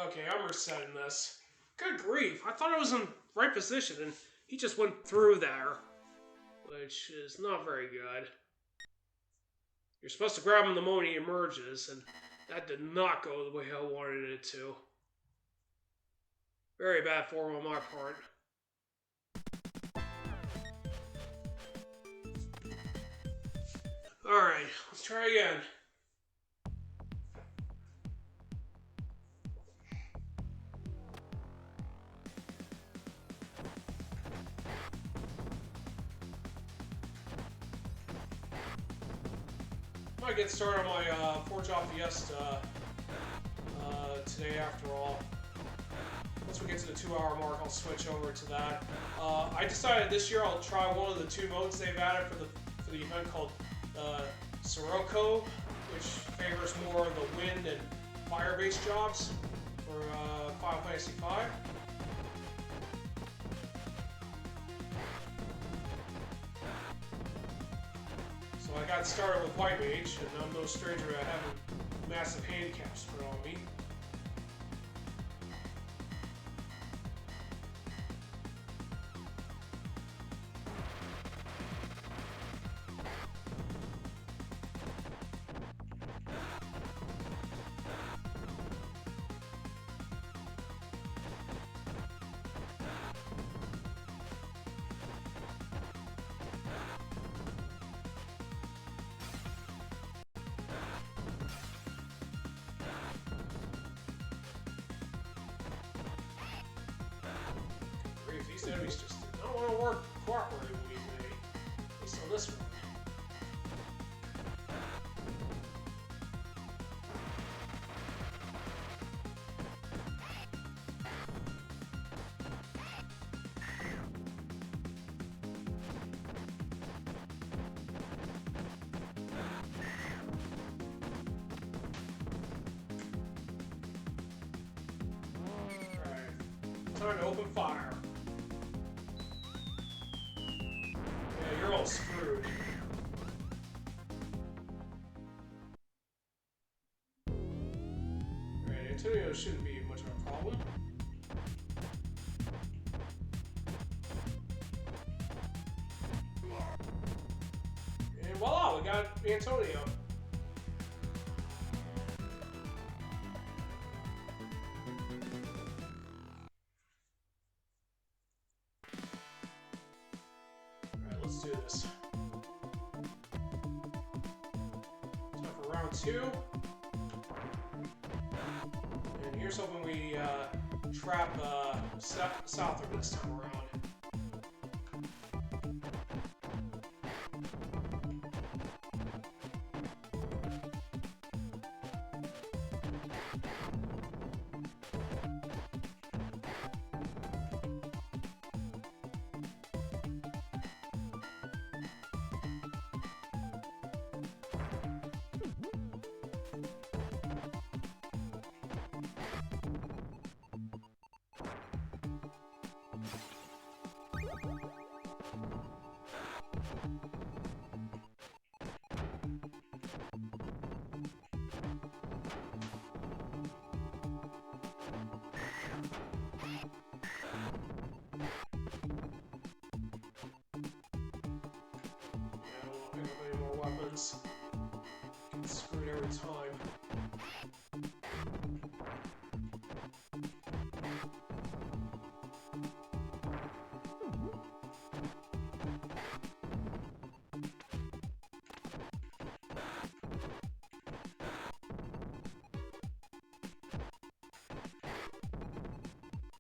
Okay, I'm resetting this. Good grief, I thought I was in the right position and he just went through there. Which is not very good. You're supposed to grab him the moment he emerges, and that did not go the way I wanted it to. Very bad form on my part. Alright, let's try again. I might get started on my Forge Off Fiesta today after all. Once we get to the 2-hour mark, I'll switch over to that. I decided this year I'll try one of the 2 modes they've added for the event called Sirocco, which favors more of the wind and fire-based jobs for Final Fantasy V. So I got started with White Mage, and I'm no stranger to having massive handicaps put on me. These enemies just don't want to work cooperatively with me, at least on this one. Alright, time to open fire. You're all screwed. Alright, Antonio shouldn't be much of a problem. And voila, we got Antonio. Let's do this. Time for round 2. And here's hoping we trap Southern this time around. Any more weapons. Get screwed every time.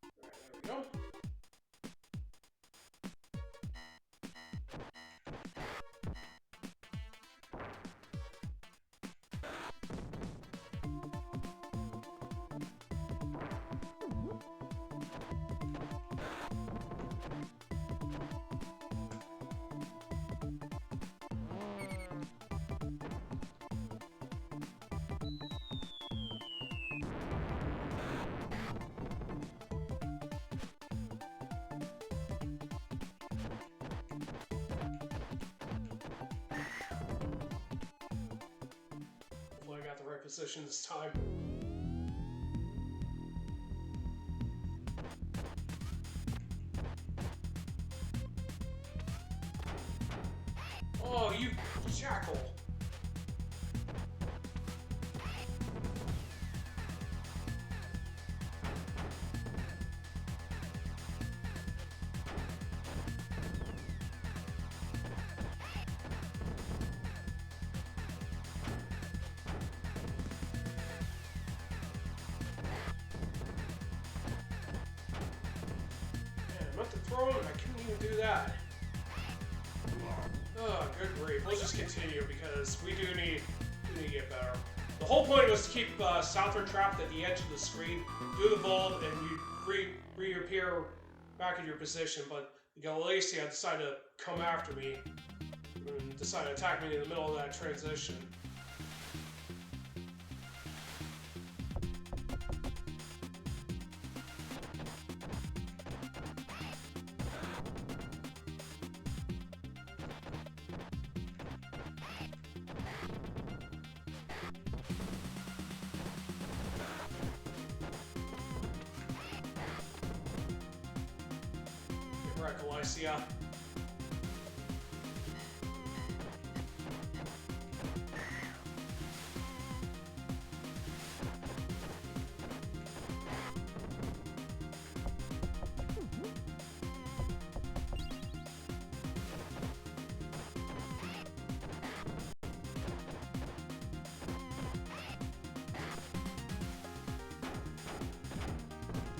Alright, there we go. Hopefully I got the right position this time. Jackal. I meant to throw him and I couldn't even do that. Oh, good grief. We'll just continue because we do need to get better. The whole point was to keep Southern trapped at the edge of the screen, do the vault, and you reappear back in your position, but Galacia decided to come after me and decided to attack me in the middle of that transition. Galacia.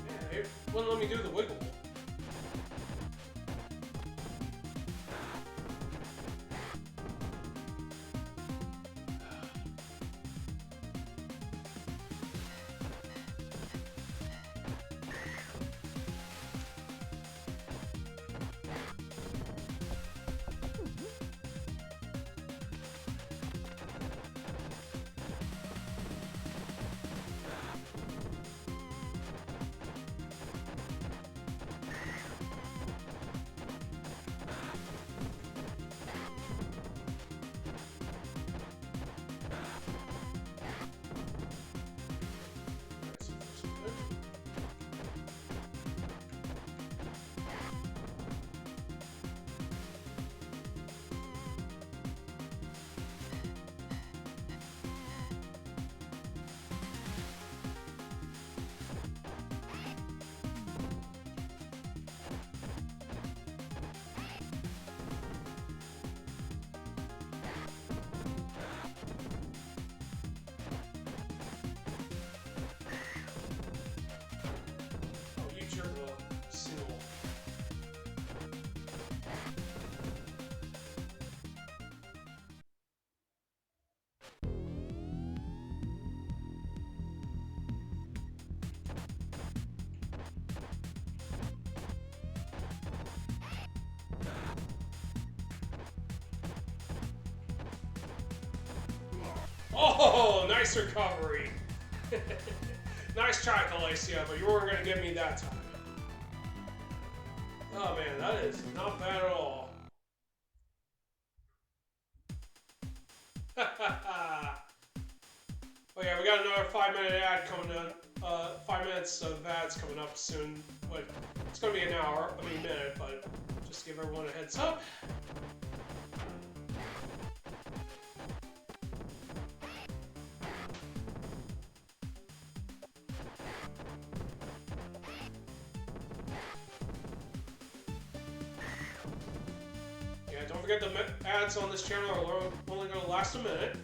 Yeah, it wouldn't let me do the wiggle. Oh, nice recovery. Nice try, Galacia, but you weren't going to get me that time. Oh man, that is not bad at all. Oh yeah, we got another 5-minute ad coming up. 5 minutes of ads coming up soon, but it's going to be an hour, minute, but just to give everyone a heads up. Don't forget the ads on this channel are only going to last a minute.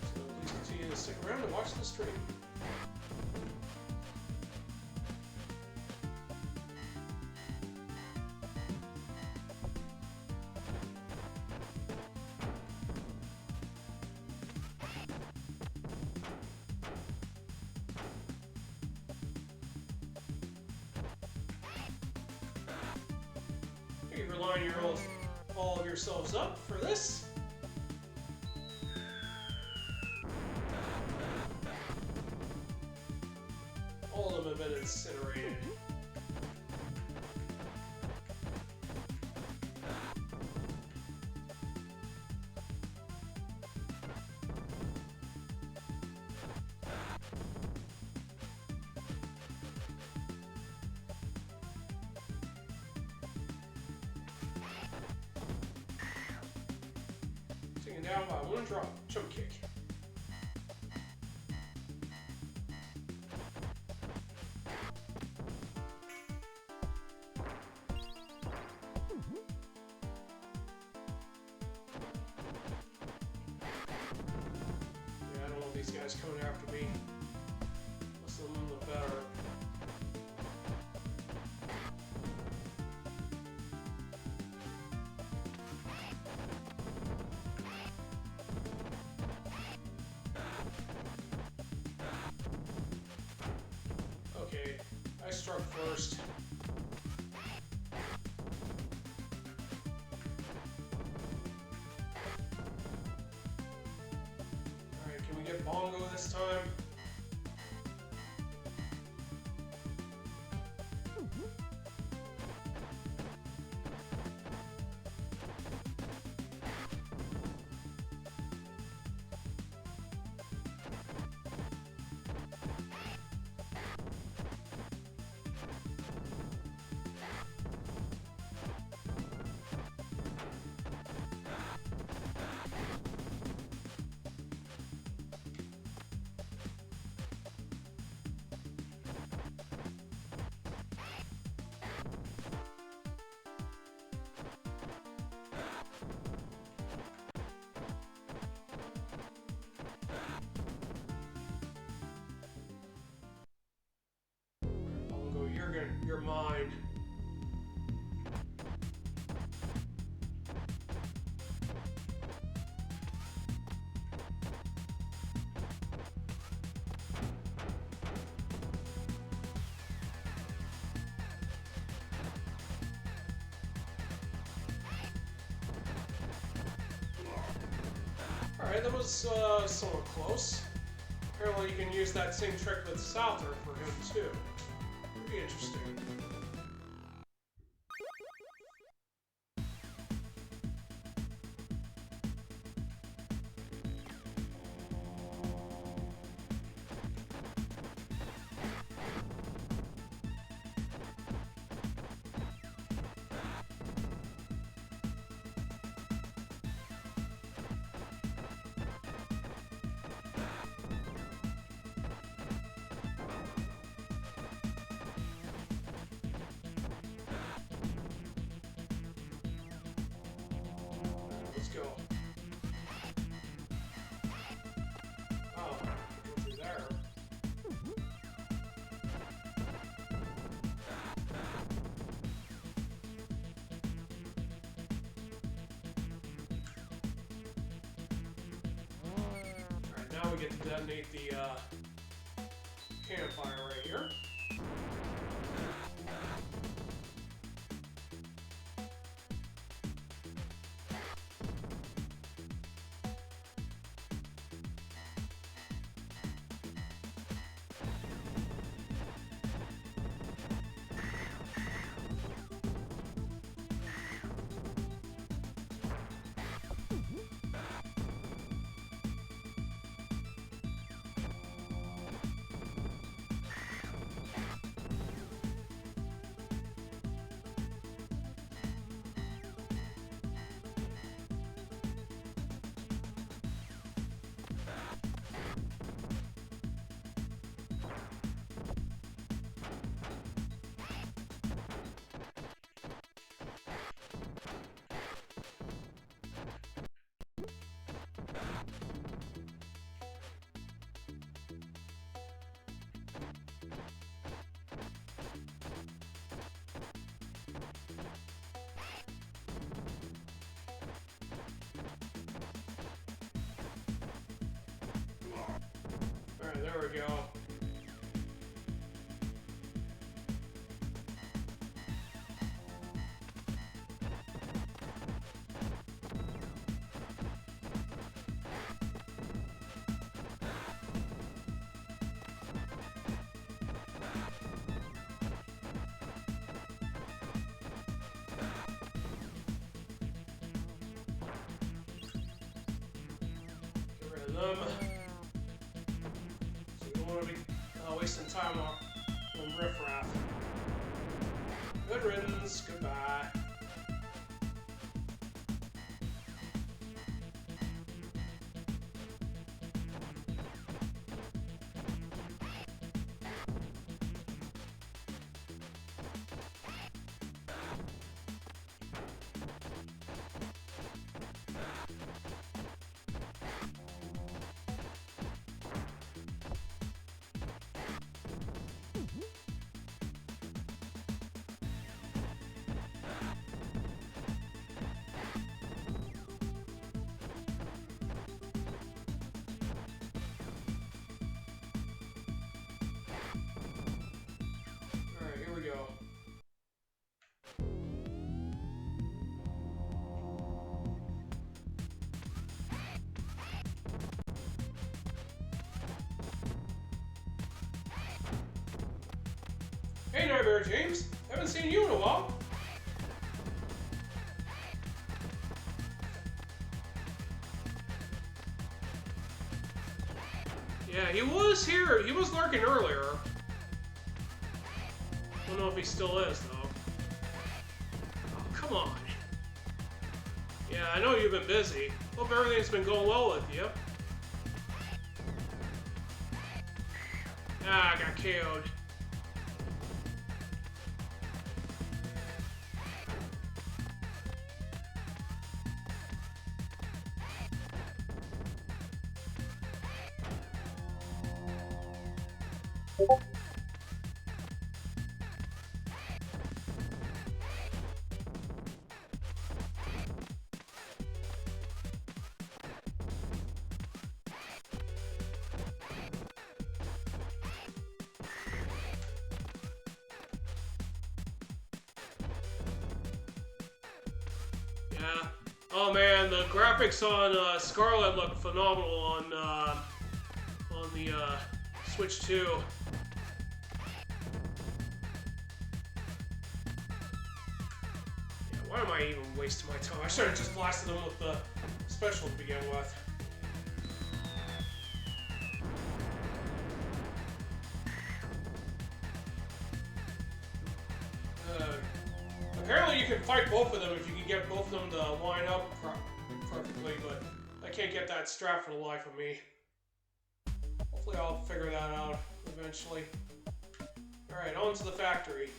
So please continue to stick around and watch the stream. You're lining all of yourselves up for this. All of them have been incinerated. down by one drop. Choke kick. Yeah, I don't want these guys coming after me. Most of them look better. Okay, I struck first. Alright, can we get Bongo this time? Bongo, you're mine. Alright, that was somewhat close. Apparently you can use that same trick with Souther for him too. Pretty interesting. Let's go. Oh, go through there. Alright, now we get to detonate the campfire right here. Alright, there we go. Get rid of them. So we don't want to be wasting time on riffraff. Good riddance. Goodbye. Hey, Nightmare James. Haven't seen you in a while. Yeah, he was here. He was lurking earlier. Don't know if he still is, though. Oh, come on. Yeah, I know you've been busy. Hope everything's been going well with you. Ah, I got KO'd. Yeah. Oh man, the graphics on Scarlet look phenomenal on the Switch 2. Yeah, why am I even wasting my time? I should have just blasted them with the special to begin with. Apparently you can fight both of them if you can get both of them to line up perfectly, but I can't get that strat for the life of me. Hopefully I'll figure that out eventually. Alright, on to the factory.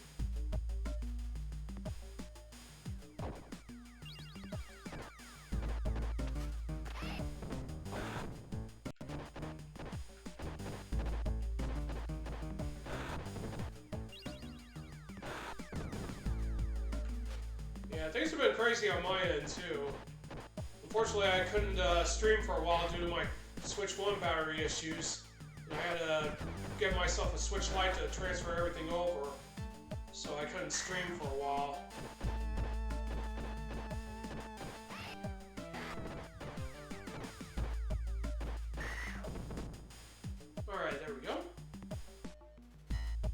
Yeah, things have been crazy on my end too. Unfortunately, I couldn't stream for a while due to my Switch 1 battery issues. And I had to get myself a Switch Lite to transfer everything over, so I couldn't stream for a while. Alright, there we go.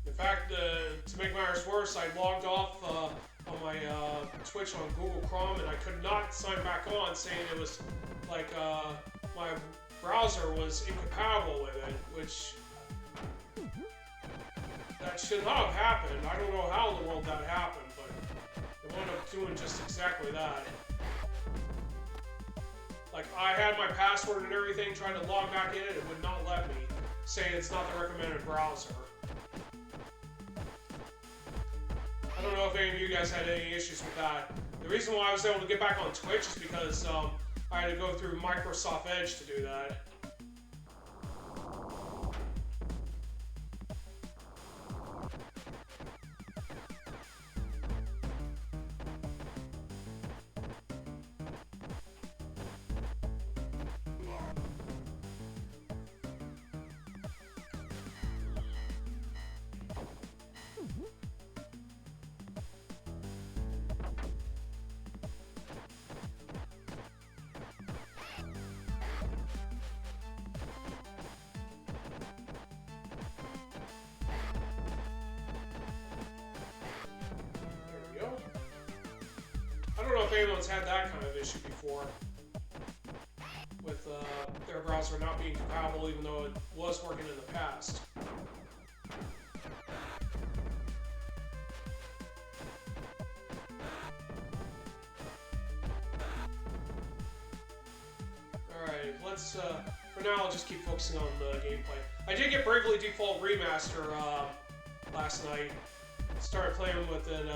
In fact, to make matters worse, I logged off on my Twitch on Google Chrome, and I could not sign back on, saying it was like my browser was incompatible with it, which that should not have happened. I don't know how in the world that happened, but it wound up doing just exactly that. Like, I had my password and everything, trying to log back in, it would not let me, saying it's not the recommended browser. I don't know if any of you guys had any issues with that. The reason why I was able to get back on Twitch is because I had to go through Microsoft Edge to do that. I don't know if anyone's had that kind of issue before with their browser not being compatible, even though it was working in the past. Alright, let's, for now I'll just keep focusing on the gameplay. I did get Bravely Default Remaster last night. Started playing with it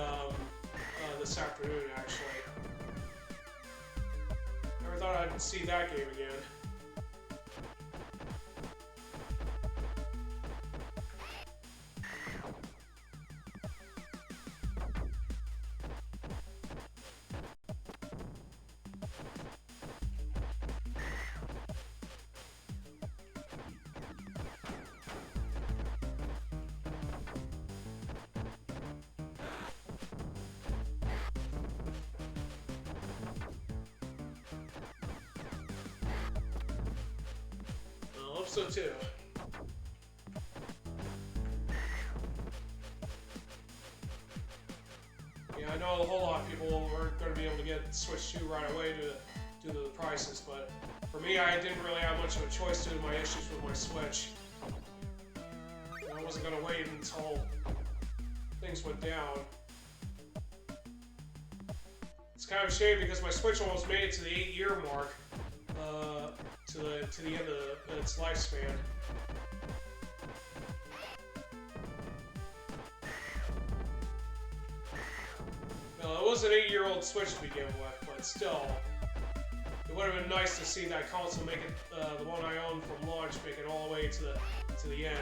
this afternoon, actually. Never thought I'd see that game again. I hope so too. I know a whole lot of people weren't going to be able to get Switch 2 right away due to the prices, but for me, I didn't really have much of a choice due to my issues with my Switch. I wasn't going to wait until things went down. It's kind of a shame because my Switch almost made it to the 8-year mark, to the end of its lifespan. Well, it was an 8-year-old Switch to begin with, but still, it would have been nice to see that console make it, the one I owned from launch, make it all the way to the end.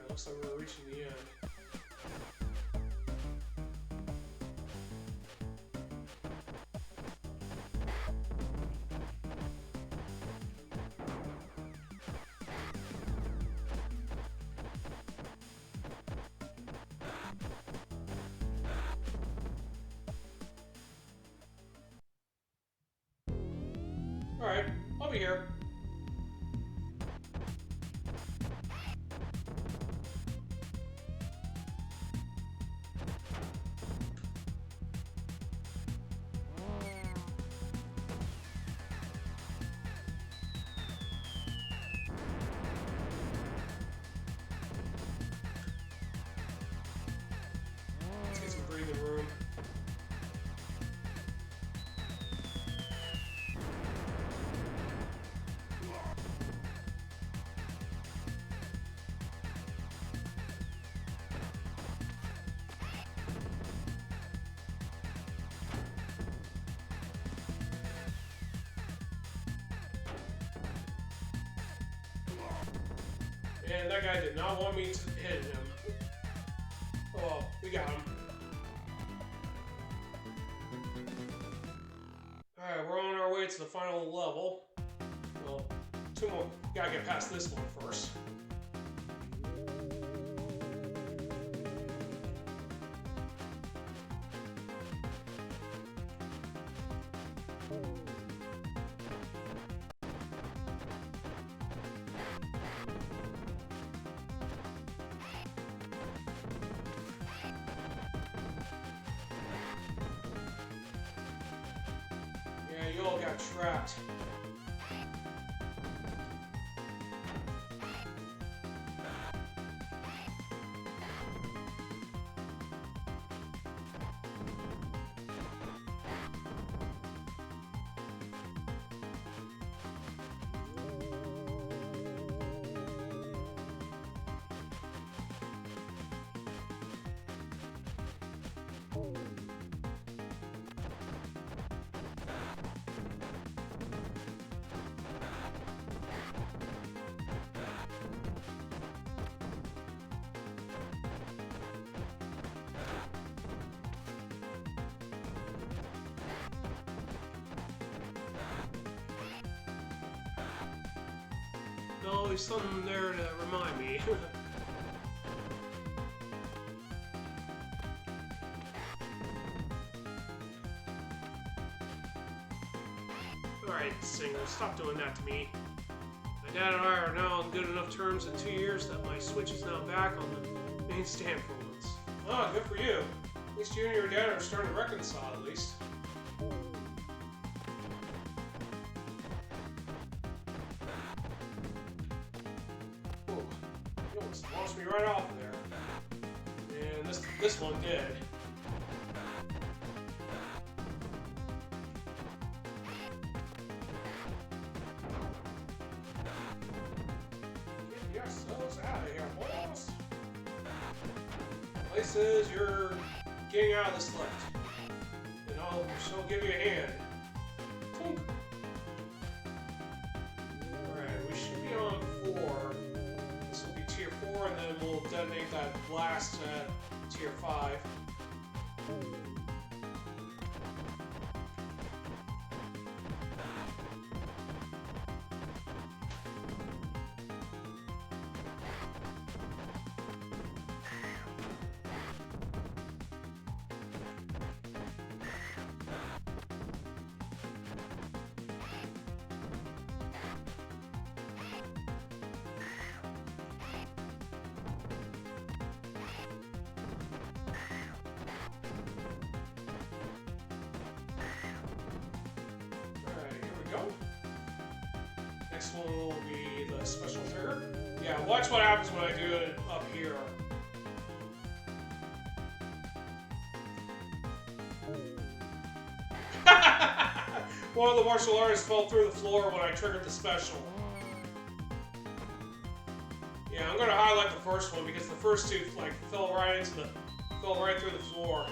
Looks like we're reaching the end. Alright, I'll be here. Breathing room. And that guy did not want me to hit him. Oh, we got him. Alright, we're on our way to the final level. Well, 2 more. Gotta get past this one first. Yeah, you all got trapped. No, there's something there to remind me. Alright, Singer, stop doing that to me. My dad and I are now on good enough terms in 2 years that my Switch is now back on the main stand for once. Ah, good for you. At least you and your dad are starting to reconcile, at least. Launched me right off of there. And this one did. Get yourselves out of here, boys. Places you're getting out of this lift. And she'll give you a hand. Clunk. Alright, we should be on 4. Tier 4, and then we'll detonate that blast at Tier 5. Next one will be the special trigger. Yeah, watch what happens when I do it up here. One of the martial artists fell through the floor when I triggered the special. Yeah, I'm gonna highlight the first one because the first two like fell right through the floor.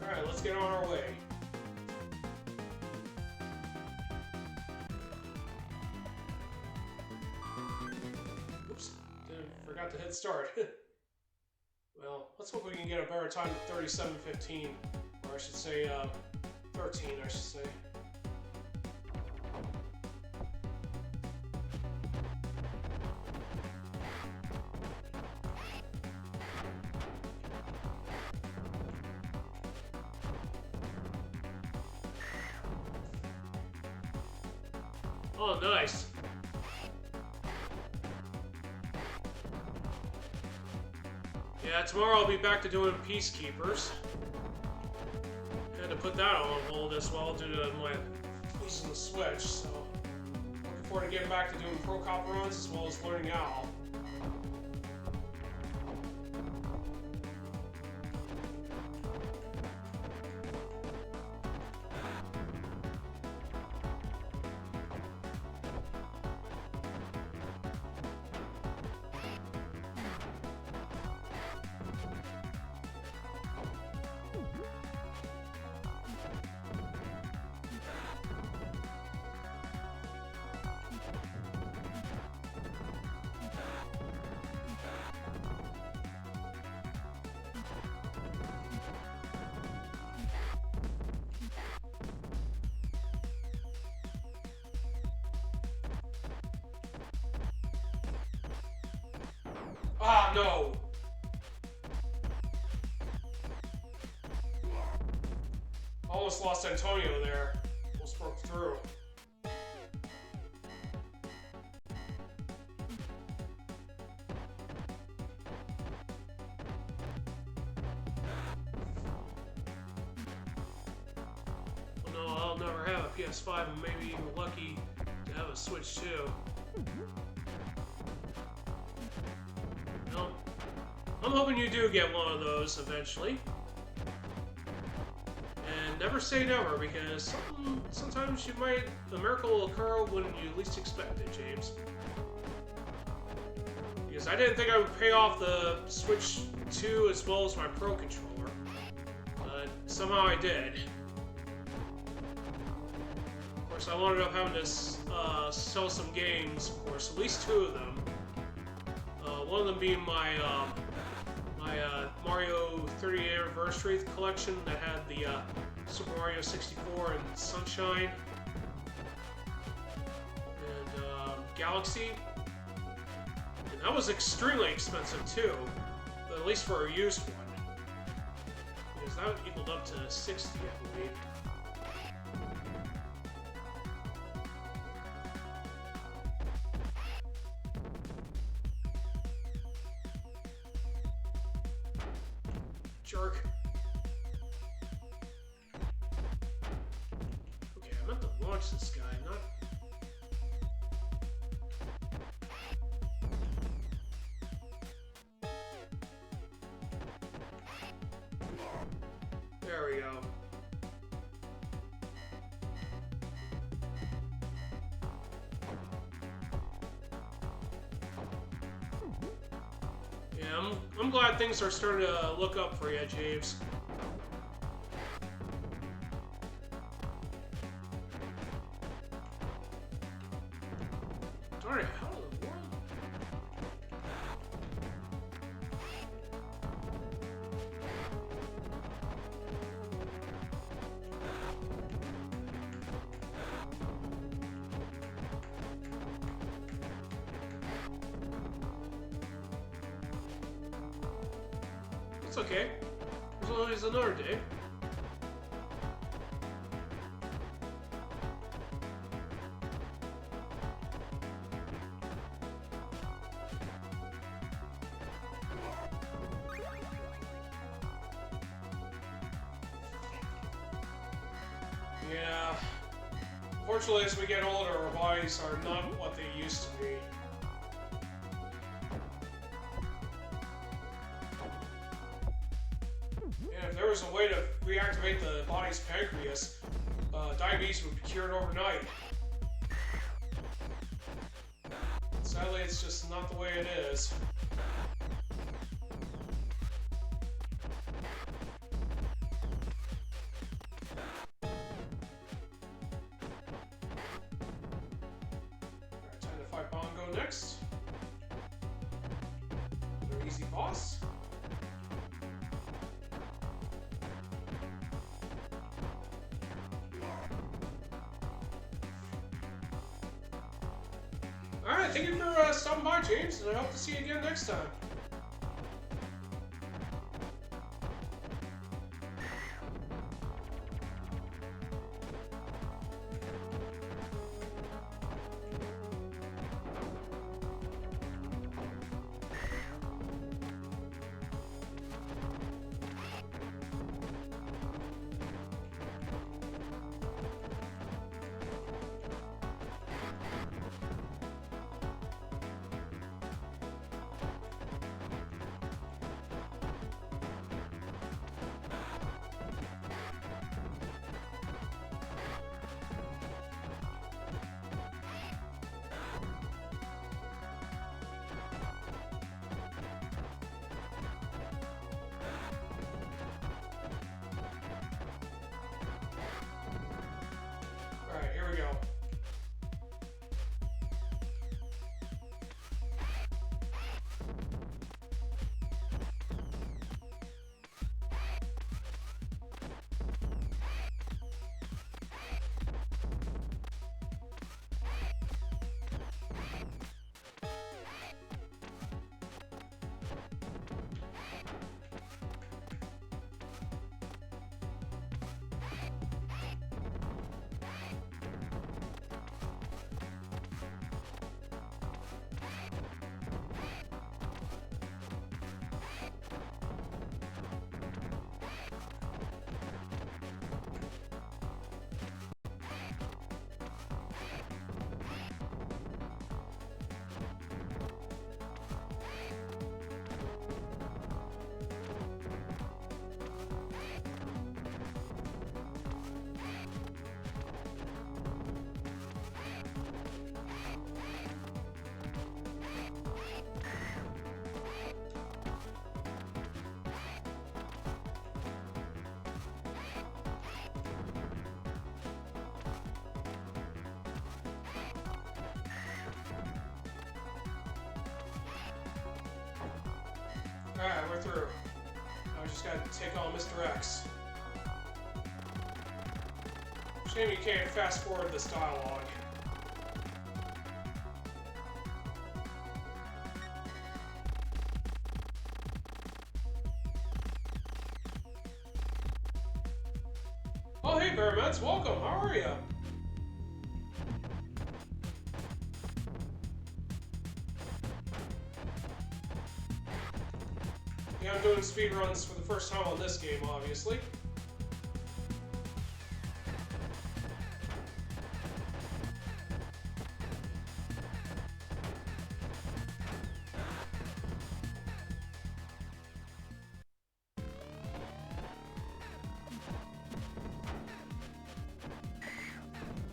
Alright, let's get on our way. Oops, forgot to hit start. Well, let's hope we can get a better time than 37:15. Or I should say, 13, I should say. Oh, nice. Yeah, tomorrow I'll be back to doing Peacekeepers. Had to put that on hold as well due to my losing the Switch, so looking forward to getting back to doing Pro Cop runs as well as learning Owl. Ah, no! Almost lost Antonio there. Almost broke through. Oh no, I'll never have a PS5 and maybe even lucky to have a Switch too. I'm hoping you do get one of those eventually. And never say never, because sometimes a miracle will occur when you least expect it, James. Because I didn't think I would pay off the Switch 2 as well as my Pro controller. But somehow I did. Of course, I wound up having to sell some games, of course, at least 2 of them. One of them being my Mario 30th Anniversary collection that had the Super Mario 64 and Sunshine and Galaxy. And that was extremely expensive too, but at least for a used one. Because that equaled up to 60, I believe. Jerk. Okay, I meant to launch this guy, not... There we go. Yeah, I'm glad things are starting to look up for you, James. Darn it, how in the world? That's okay. There's always another day. Yeah. Unfortunately, as we get older, our bodies are not what they used to be. And if there was a way to reactivate the body's pancreas, diabetes would be cured overnight. Sadly, it's just not the way it is. Next, another easy boss. Alright, thank you for stopping by, James, and I hope to see you again next time. Alright, here we go. Alright, we're through. Now we just gotta take on Mr. X. Shame you can't fast forward this dialogue. Oh hey Bearmets, welcome, how are ya? Yeah, I'm doing speedruns for the first time on this game, obviously.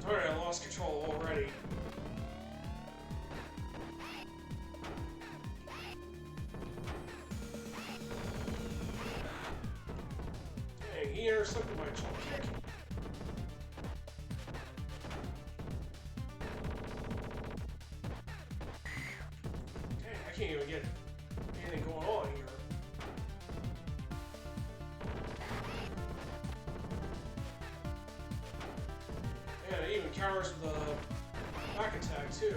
Alright, I lost control already. Dang, he intercepted my jump kick. Dang, I can't even get anything going on here. Yeah, it even counters with a back attack too.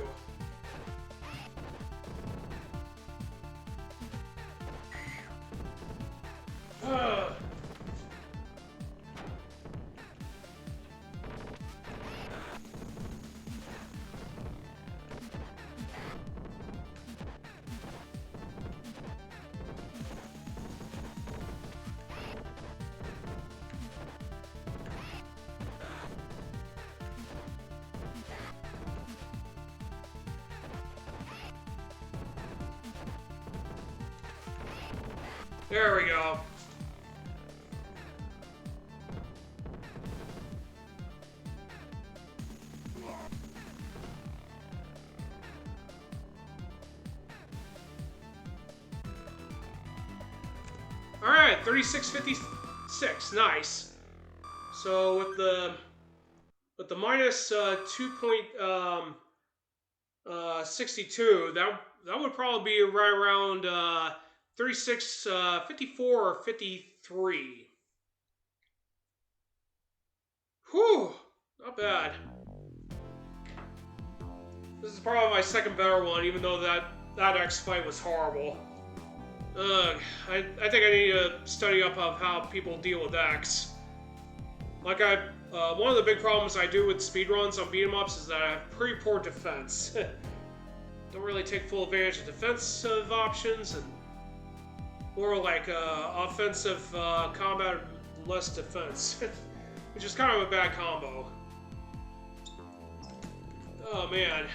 There we go. All right, 36.56, nice. So with the minus 2.62, that would probably be right around 36.54 or 53. Whew, not bad. This is probably my second better one, even though that X fight was horrible. I think I need to study up on how people deal with X. Like one of the big problems I do with speedruns on beat 'em ups is that I have pretty poor defense. Don't really take full advantage of defensive options, and more like offensive combat, less defense, which is kind of a bad combo. Oh man.